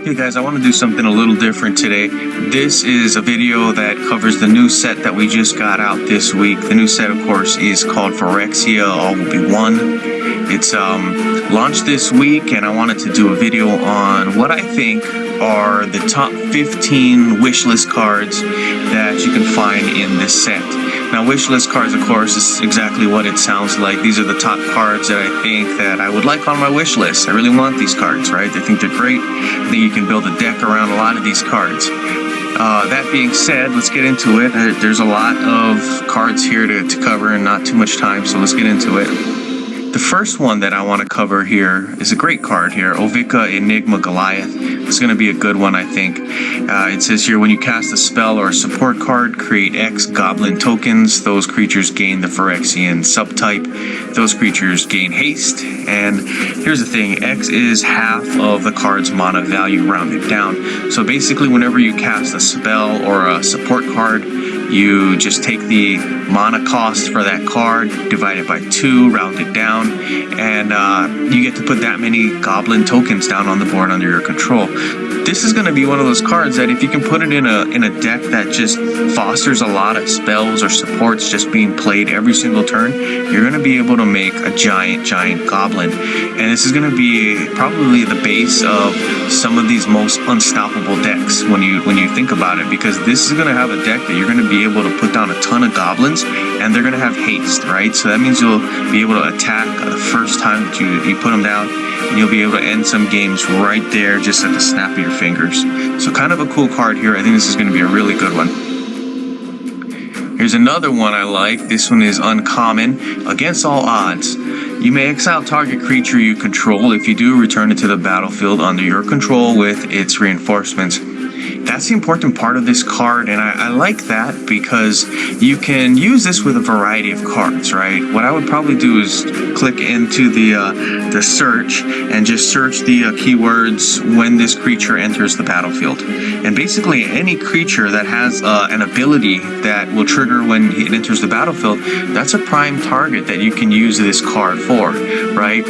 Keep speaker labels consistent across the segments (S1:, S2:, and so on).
S1: Hey guys, I want to do something a little different today. This is a video that covers the new set that we just got out this week. The new set, of course, is called Phyrexia, All Will Be One. It's launched this week, and I wanted to do a video on what I think are the top 15 wishlist cards that you can find in this set. Now, wishlist cards, of course, is exactly what it sounds like. These are the top cards that I think that I would like on my wish list. I really want these cards, right? I think they're great. I think you can build a deck around a lot of these cards. That being said, let's get into it. There's a lot of cards here to cover and not too much time, so let's get into it. The first one that I want to cover here is a great card here, Ovica Enigma Goliath. It's going to be a good one, I think. It says here, when you cast a spell or a support card, create X goblin tokens. Those creatures gain the Phyrexian subtype. Those creatures gain haste. And here's the thing, X is half of the card's mana value rounded down. So basically, whenever you cast a spell or a support card, you just take the mana cost for that card, divide it by 2, round it down, and you get to put that many goblin tokens down on the board under your control. This is going to be one of those cards that if you can put it in a deck that just fosters a lot of spells or supports just being played every single turn, you're going to be able to make a giant goblin. And this is going to be probably the base of some of these most unstoppable decks when you think about it, because this is going to have a deck that you're going to be able to put down a ton of goblins, and they're going to have haste, right? So that means you'll be able to attack the first time that you put them down, and you'll be able to end some games right there just at the snap of your fingers. So kind of a cool card here. I think this is going to be a really good one. Here's another one I like. This one is uncommon. Against all odds, you may exile target creature you control. If you do, return it to the battlefield under your control with its reinforcements. That's the important part of this card, and I like that because you can use this with a variety of cards, right? What I would probably do is click into the search and just search the keywords when this creature enters the battlefield. And basically any creature that has an ability that will trigger when it enters the battlefield, that's a prime target that you can use this card for, right?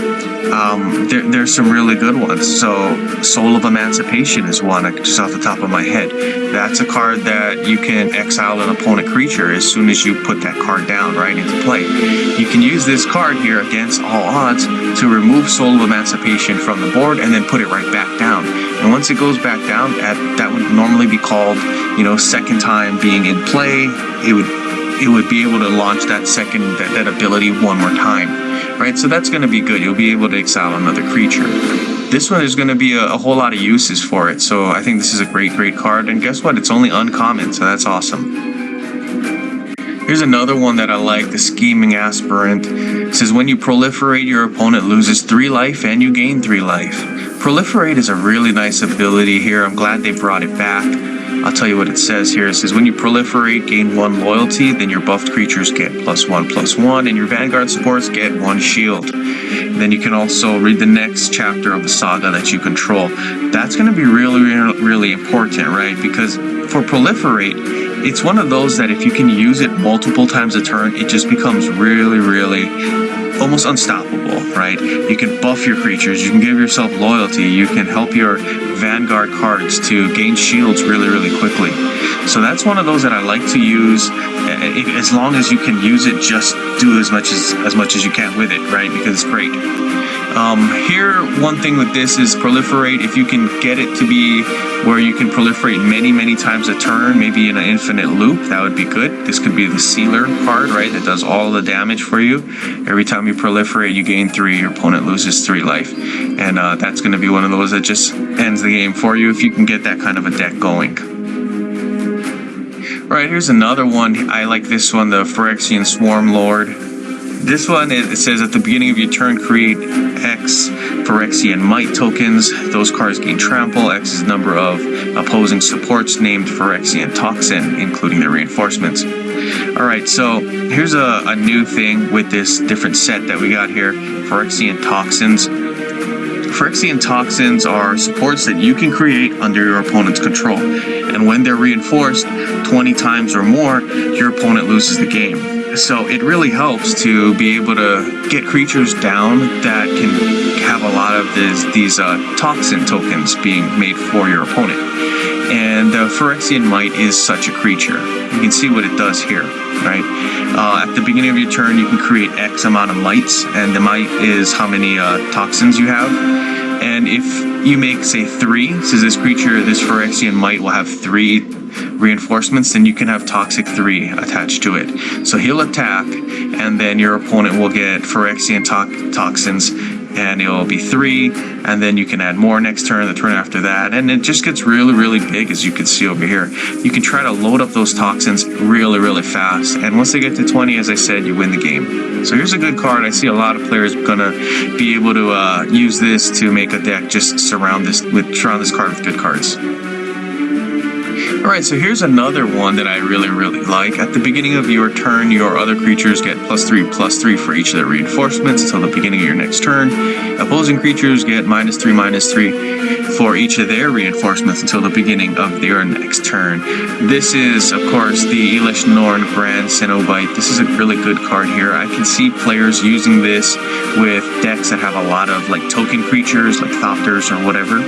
S1: There's some really good ones. So Soul of Emancipation is one just off the top of my head. That's a card that you can exile an opponent creature as soon as you put that card down right into play. You can use this card here against all odds to remove Soul of Emancipation from the board and then put it right back down. And once it goes back down, that would normally be called, second time being in play. It would be able to launch that ability one more time, right? So that's going to be good. You'll be able to exile another creature. This one is going to be a whole lot of uses for it, so I think this is a great card. And guess what? It's only uncommon, so that's awesome. Here's another one that I like, the Scheming Aspirant. It says, when you proliferate, your opponent loses 3 life and you gain 3 life. Proliferate is a really nice ability here. I'm glad they brought it back. I'll tell you what it says here. It says, when you proliferate, gain 1 loyalty, then your buffed creatures get +1/+1, and your Vanguard supports get 1 shield. And then you can also read the next chapter of the saga that you control. That's going to be really important, right? Because for proliferate, it's one of those that if you can use it multiple times a turn, it just becomes really almost unstoppable, right? You can buff your creatures, you can give yourself loyalty, you can help your Vanguard cards to gain shields really quickly. So that's one of those that I like to use. As long as you can use it, just do as much as you can with it, right? Because it's great. Here, one thing with this is proliferate. If you can get it to be where you can proliferate many times a turn, maybe in an infinite loop, that would be good. This could be the Sealer card, right? That does all the damage for you. Every time you proliferate, you gain 3, your opponent loses 3 life. And that's going to be one of those that just ends the game for you if you can get that kind of a deck going. All right, here's another one. I like this one, the Phyrexian Swarm Lord. This one, it says at the beginning of your turn, create X Phyrexian Might tokens. Those cards gain trample. X is the number of opposing supports named Phyrexian Toxin, including their reinforcements. Alright, so here's a new thing with this different set that we got here, Phyrexian Toxins. Phyrexian Toxins are supports that you can create under your opponent's control. And when they're reinforced 20 times or more, your opponent loses the game. So it really helps to be able to get creatures down that can have a lot of these toxin tokens being made for your opponent. And the Phyrexian Might is such a creature. You can see what it does here, right? At the beginning of your turn, you can create X amount of mites, and the might is how many toxins you have. And if you make, say, 3, so this creature, this Phyrexian Might will have 3 reinforcements, then you can have Toxic 3 attached to it. So he'll attack, and then your opponent will get Phyrexian toxins, and it'll be 3, and then you can add more next turn, the turn after that, and it just gets really, really big, as you can see over here. You can try to load up those toxins really, really fast, and once they get to 20, as I said, you win the game. So here's a good card. I see a lot of players gonna be able to use this to make a deck, just surround this card with good cards. Alright, so here's another one that I really, really like. At the beginning of your turn, your other creatures get +3/+3 for each of their reinforcements until the beginning of your next turn. Opposing creatures get -3/-3 for each of their reinforcements until the beginning of their next turn. This is, of course, the Elish Norn Grand Cenobite. This is a really good card here. I can see players using this with decks that have a lot of like token creatures, like Thopters or whatever.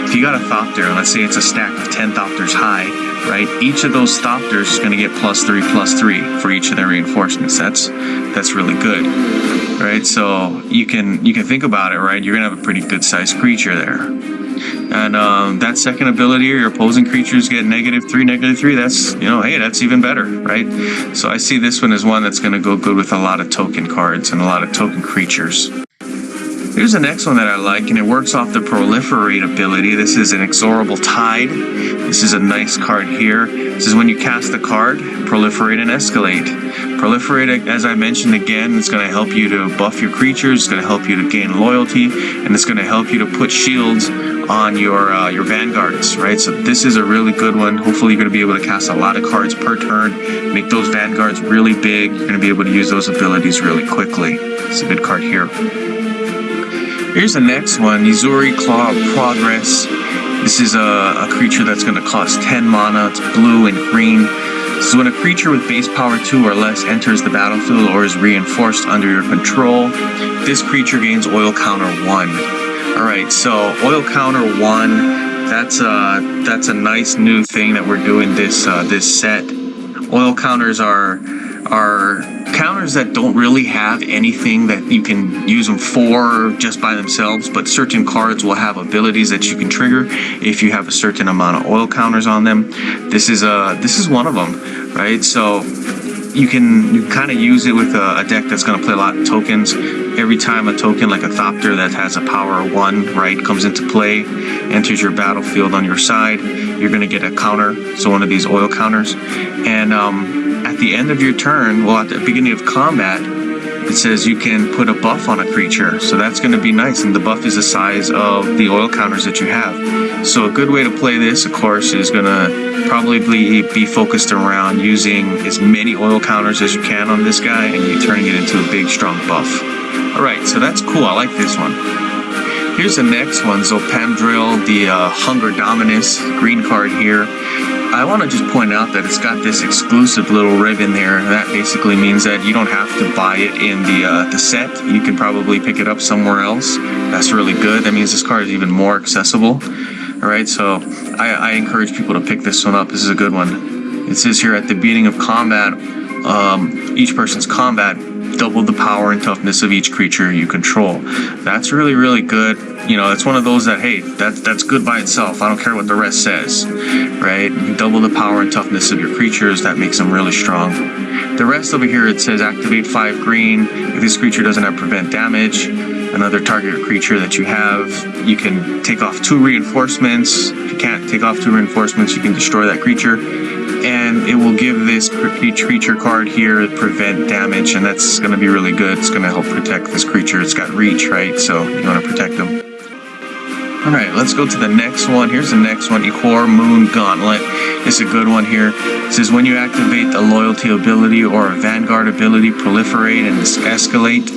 S1: If you got a Thopter, and let's say it's a stack of 10 Thopters high, right? Each of those Thopters is going to get +3/+3 for each of their reinforcements. That's really good, right? So you can think about it, right? You're going to have a pretty good sized creature there. And that second ability, your opposing creatures get -3/-3. That's, hey, that's even better, right? So I see this one as one that's going to go good with a lot of token cards and a lot of token creatures. Here's the next one that I like, and it works off the Proliferate ability. This is an Inexorable Tide. This is a nice card here. This is when you cast a card, Proliferate and Escalate. Proliferate, as I mentioned again, it's going to help you to buff your creatures, it's going to help you to gain loyalty, and it's going to help you to put shields on your vanguards, right? So this is a really good one. Hopefully you're going to be able to cast a lot of cards per turn, make those vanguards really big. You're going to be able to use those abilities really quickly. It's a good card here. Here's the next one, Izuri Claw of Progress. This is a creature that's going to cost 10 mana. It's blue and green. This is when a creature with base power 2 or less enters the battlefield or is reinforced under your control. This creature gains oil counter 1. Alright, so oil counter 1, that's a nice new thing that we're doing this set. Oil counters are counters that don't really have anything that you can use them for just by themselves, but certain cards will have abilities that you can trigger if you have a certain amount of oil counters on them. This is one of them, right? So you can kind of use it with a deck that's going to play a lot of tokens. Every time a token like a Thopter that has a power 1, right, comes into play, enters your battlefield on your side, you're going to get a counter, so one of these oil counters. And at the end of your turn, well, at the beginning of combat, it says you can put a buff on a creature, so that's going to be nice, and the buff is the size of the oil counters that you have. So a good way to play this, of course, is going to probably be focused around using as many oil counters as you can on this guy, and you turning it into a big, strong buff. Alright, so that's cool. I like this one. Here's the next one, Zopamdril, the Hunger Dominus, green card here. I want to just point out that it's got this exclusive little ribbon there. That basically means that you don't have to buy it in the set. You can probably pick it up somewhere else. That's really good. That means this card is even more accessible. Alright, so I encourage people to pick this one up. This is a good one. It says here at the beginning of combat, each person's combat, double the power and toughness of each creature you control. That's really, really good. It's one of those that, hey, that's good by itself. I don't care what the rest says, right? You double the power and toughness of your creatures. That makes them really strong. The rest over here, it says activate 5 green. If this creature doesn't have prevent damage, another target creature that you have, you can take off 2 reinforcements. If you can't take off 2 reinforcements, you can destroy that creature. And it will give this creature card here prevent damage, and that's going to be really good. It's going to help protect this creature. It's got reach, right? So you want to protect them. Alright, let's go to the next one. Here's the next one, Ichor Moon Gauntlet. It's a good one here. It says when you activate a loyalty ability or a vanguard ability, proliferate and escalate.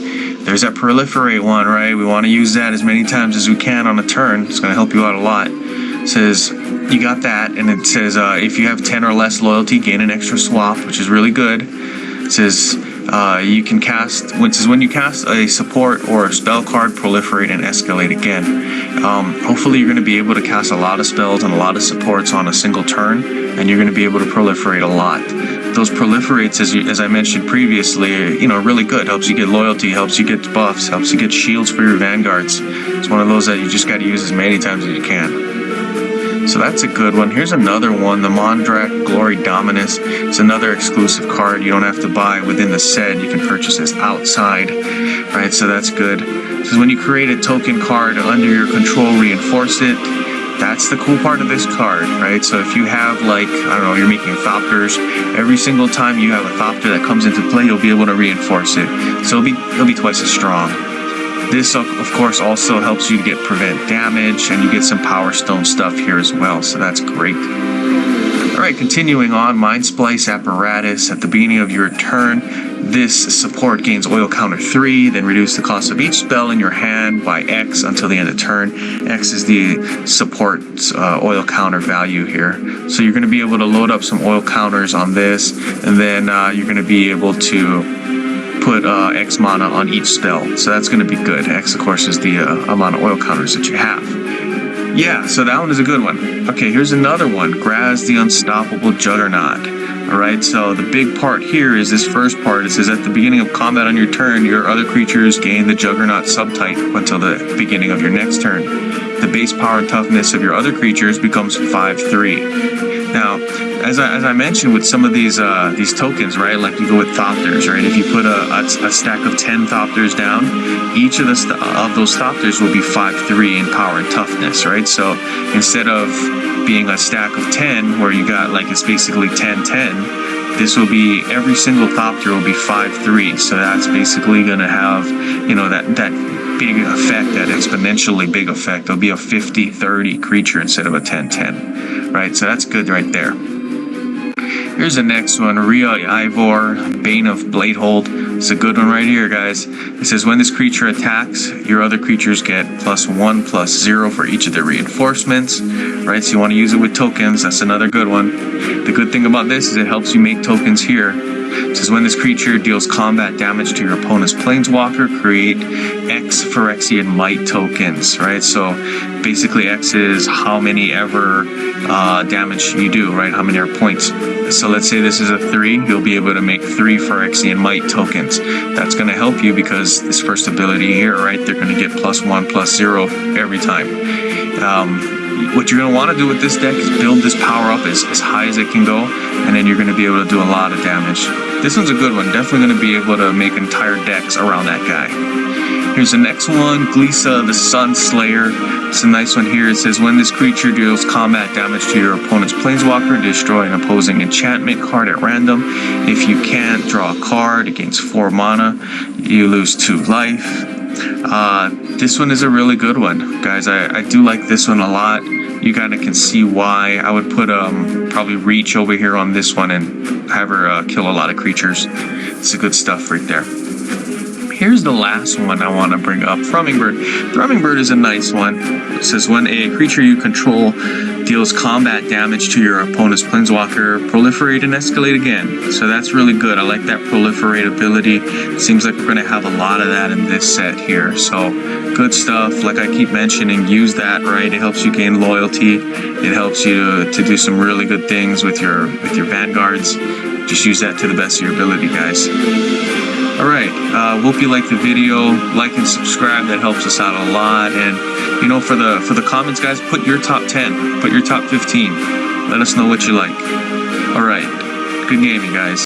S1: There's that proliferate one, right? We want to use that as many times as we can on a turn. It's going to help you out a lot. It says you got that, and it says if you have 10 or less loyalty, gain an extra swap, which is really good. It says You can cast, which is when you cast a support or a spell card, proliferate and escalate again. Hopefully you're going to be able to cast a lot of spells and a lot of supports on a single turn, and you're going to be able to proliferate a lot. Those proliferates, as I mentioned previously, you know, are really good. Helps you get loyalty, helps you get buffs, helps you get shields for your vanguards. It's one of those that you just got to use as many times as you can. So that's a good one. Here's another one, the Mondrak Glory Dominus. It's another exclusive card you don't have to buy within the set. You can purchase this outside, right? So that's good. So when you create a token card under your control, reinforce it. That's the cool part of this card, right? So if you have, like, I don't know, you're making Thopters, every single time you have a Thopter that comes into play, you'll be able to reinforce it. So it'll be twice as strong. This, of course, also helps you to prevent damage, and you get some Power Stone stuff here as well, so that's great. Alright, continuing on, Mind Splice Apparatus. At the beginning of your turn, this support gains oil counter 3, then reduce the cost of each spell in your hand by X until the end of turn. X is the support oil counter value here. So you're going to be able to load up some oil counters on this, and then you're going to be able to put X mana on each spell, so that's going to be good. X, of course, is the amount of oil counters that you have. Yeah, so that one is a good one. Okay, here's another one, Graz the Unstoppable Juggernaut. Alright, so the big part here is this first part. It says at the beginning of combat on your turn, your other creatures gain the Juggernaut subtype until the beginning of your next turn. The base power and toughness of your other creatures becomes 5/3. Now, as I mentioned with some of these tokens, right? Like you go with Thopters, right? If you put a stack of 10 Thopters down, each of those Thopters will be 5/3 in power and toughness, right? So instead of being a stack of 10 where you got, like, it's basically 10/10, this will be, every single Thopter will be 5/3. So that's basically going to have, you know, that big effect, that exponentially big effect. It'll be a 50/30 creature instead of a 10/10, right? So that's good right there. Here's the next one, Rhea Ivor, Bane of Bladehold. It's a good one right here, guys. It says when this creature attacks, your other creatures get +1/+0 for each of their reinforcements, right? So you want to use it with tokens. That's another good one. The good thing about this is it helps you make tokens here. It says when this creature deals combat damage to your opponent's planeswalker, create X Phyrexian Might tokens, right? So basically X is how many ever damage you do, right? How many are points. So let's say this is a 3, you'll be able to make 3 Phyrexian Might tokens. That's going to help you because this first ability here, right, they're going to get +1/+0 every time. What you're going to want to do with this deck is build this power up as high as it can go, and then you're going to be able to do a lot of damage. This one's a good one. Definitely going to be able to make entire decks around that guy. Here's the next one, Glisa the Sun Slayer. It's a nice one here. It says when this creature deals combat damage to your opponent's planeswalker, destroy an opposing enchantment card at random. If you can't, draw a card. It gains 4 mana. You lose 2 life. This one is a really good one, guys. I do like this one a lot. You kind of can see why. I would put probably Reach over here on this one and have her kill a lot of creatures. It's good stuff right there. Here's the last one I want to bring up, Thrummingbird. Thrummingbird is a nice one. It says when a creature you control deals combat damage to your opponent's planeswalker, proliferate and escalate again. So that's really good. I like that proliferate ability. It seems like we're going to have a lot of that in this set here. So good stuff. Like I keep mentioning, use that, right? It helps you gain loyalty. It helps you to do some really good things with your vanguards. Just use that to the best of your ability, guys. Alright, hope you liked the video. Like and subscribe, that helps us out a lot. And you know, for the comments, guys, put your top 10, put your top 15. Let us know what you like. Alright, good gaming, guys.